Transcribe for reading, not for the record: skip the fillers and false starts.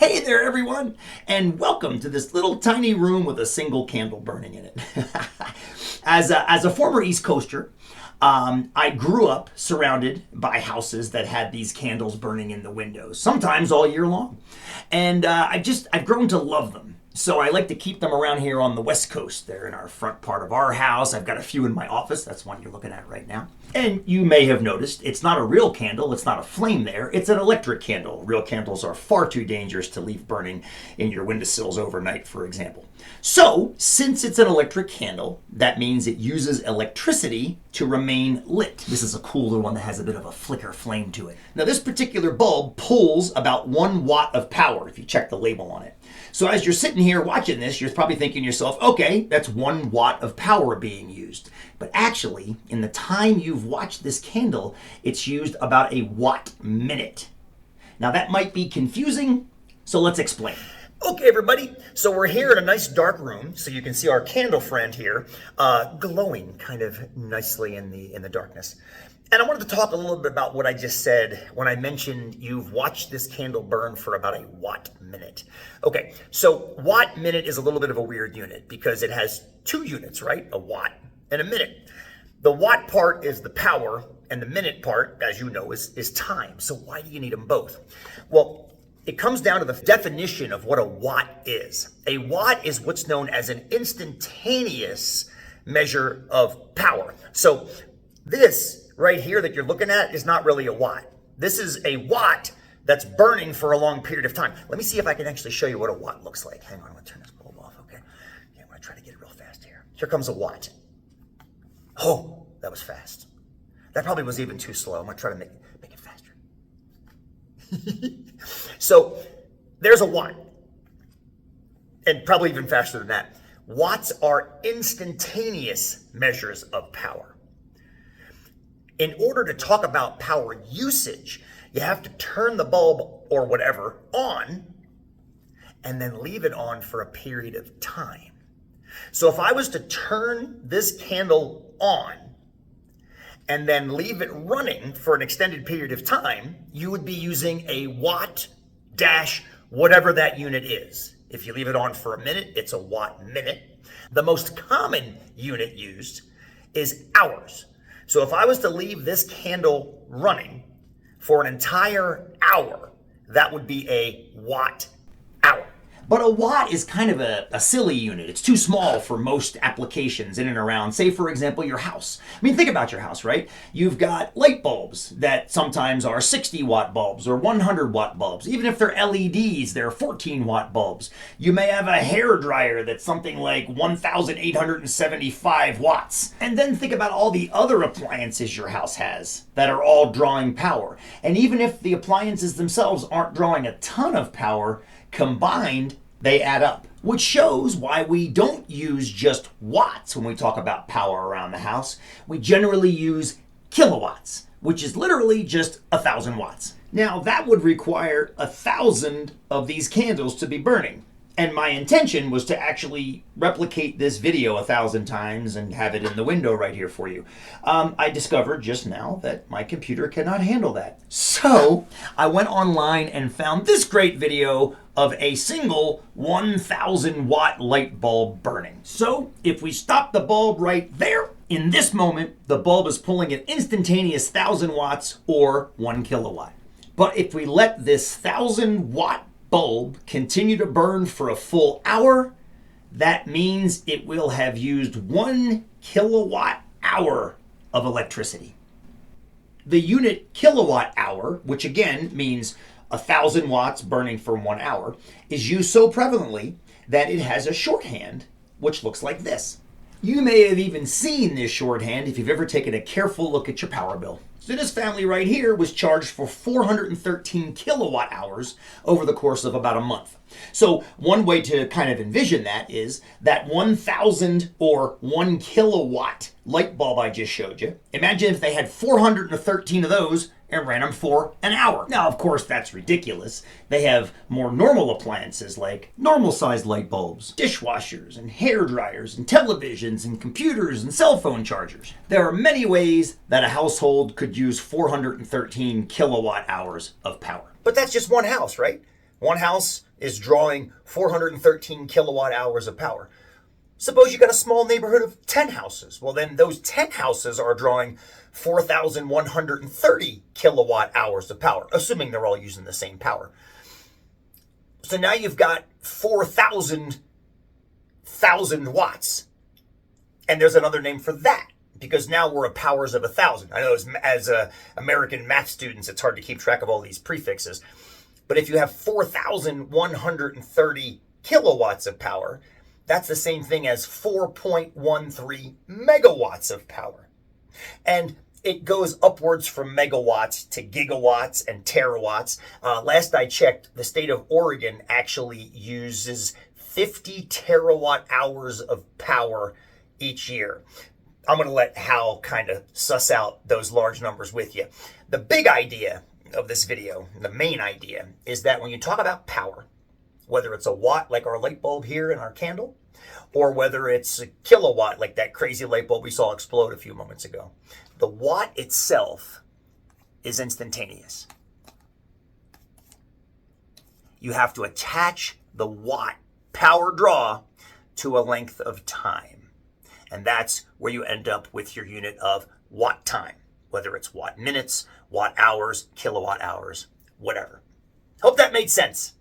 Hey there, everyone, and welcome to this little tiny room with a single candle burning in it. As a former East Coaster, I grew up surrounded by houses that had these candles burning in the windows, sometimes all year long. And I've grown to love them. So I like to keep them around here on the West Coast. They're in our front part of our house. I've got a few in my office. That's one you're looking at right now. And you may have noticed it's not a real candle. It's not a flame there. It's an electric candle. Real candles are far too dangerous to leave burning in your windowsills overnight, for example. So, since it's an electric candle, that means it uses electricity to remain lit. This is a cool little one that has a bit of a flicker flame to it. Now, this particular bulb pulls about 1 watt of power if you check the label on it. So as you're sitting here watching this, you're probably thinking to yourself, okay, that's 1 watt of power being used. But actually, in the time you've watched this candle, it's used about a watt minute. Now that might be confusing, so let's explain. Okay, everybody, so we're here in a nice dark room, so you can see our candle friend here glowing kind of nicely in the darkness. And I wanted to talk a little bit about what I just said when I mentioned you've watched this candle burn for about a watt minute. Okay, so watt minute is a little bit of a weird unit because it has 2 units, right? A watt and a minute. The watt part is the power, and the minute part, as you know, is time. So why do you need them both? Well, it comes down to the definition of what a watt is. A watt is what's known as an instantaneous measure of power. So this right here that you're looking at is not really a watt. This is a watt that's burning for a long period of time. Let me see if I can actually show you what a watt looks like. Hang on, I'm gonna turn this bulb off, okay? I'm gonna try to get it real fast here. Here comes a watt. Oh, that was fast. That probably was even too slow. I'm gonna try to make it faster. So there's a watt, and probably even faster than that. Watts are instantaneous measures of power. In order to talk about power usage, you have to turn the bulb or whatever on and then leave it on for a period of time. So if I was to turn this candle on and then leave it running for an extended period of time, you would be using a watt dash whatever that unit is. If you leave it on for a minute, it's a watt minute. The most common unit used is hours. So if I was to leave this candle running for an entire hour, that would be a watt hour. But a watt is kind of a silly unit. It's too small for most applications in and around, say, for example, your house. I mean, think about your house, right? You've got light bulbs that sometimes are 60 watt bulbs or 100 watt bulbs. Even if they're LEDs, they're 14 watt bulbs. You may have a hair dryer that's something like 1,875 watts. And then think about all the other appliances your house has that are all drawing power. And even if the appliances themselves aren't drawing a ton of power, combined, they add up, which shows why we don't use just watts when we talk about power around the house. We generally use kilowatts, which is literally just 1,000 watts. Now, that would require 1,000 of these candles to be burning. And my intention was to actually replicate this video 1,000 times and have it in the window right here for you. I discovered just now that my computer cannot handle that. So I went online and found this great video of a single 1,000 watt light bulb burning. So if we stop the bulb right there, in this moment, the bulb is pulling an instantaneous 1,000 watts or 1 kilowatt. But if we let this 1,000 watt bulb continue to burn for a full hour, that means it will have used 1 kilowatt hour of electricity. The unit kilowatt hour, which again means 1,000 watts burning for 1 hour, is used so prevalently that it has a shorthand which looks like this. You may have even seen this shorthand if you've ever taken a careful look at your power bill. So this family right here was charged for 413 kilowatt hours over the course of about a month. So one way to kind of envision that is that 1,000 or 1 kilowatt light bulb I just showed you. Imagine if they had 413 of those and ran them for an hour. Now, of course, that's ridiculous. They have more normal appliances like normal-sized light bulbs, dishwashers, and hair dryers, and televisions, and computers, and cell phone chargers. There are many ways that a household could use 413 kilowatt hours of power. But that's just one house, right? One house is drawing 413 kilowatt hours of power. Suppose you got a small neighborhood of 10 houses. Well, then those 10 houses are drawing 4,130 kilowatt hours of power, assuming they're all using the same power. So now you've got 4,000 watts. And there's another name for that, because now we're at powers of 1,000. I know as American math students, it's hard to keep track of all these prefixes. But if you have 4,130 kilowatts of power, that's the same thing as 4.13 megawatts of power. And it goes upwards from megawatts to gigawatts and terawatts. Last I checked, the state of Oregon actually uses 50 terawatt hours of power each year. I'm going to let Hal kind of suss out those large numbers with you. The big idea of this video, the main idea, is that when you talk about power, whether it's a watt like our light bulb here in our candle, or whether it's a kilowatt like that crazy light bulb we saw explode a few moments ago, the watt itself is instantaneous. You have to attach the watt power draw to a length of time. And that's where you end up with your unit of watt time, whether it's watt minutes, watt hours, kilowatt hours, whatever. Hope that made sense.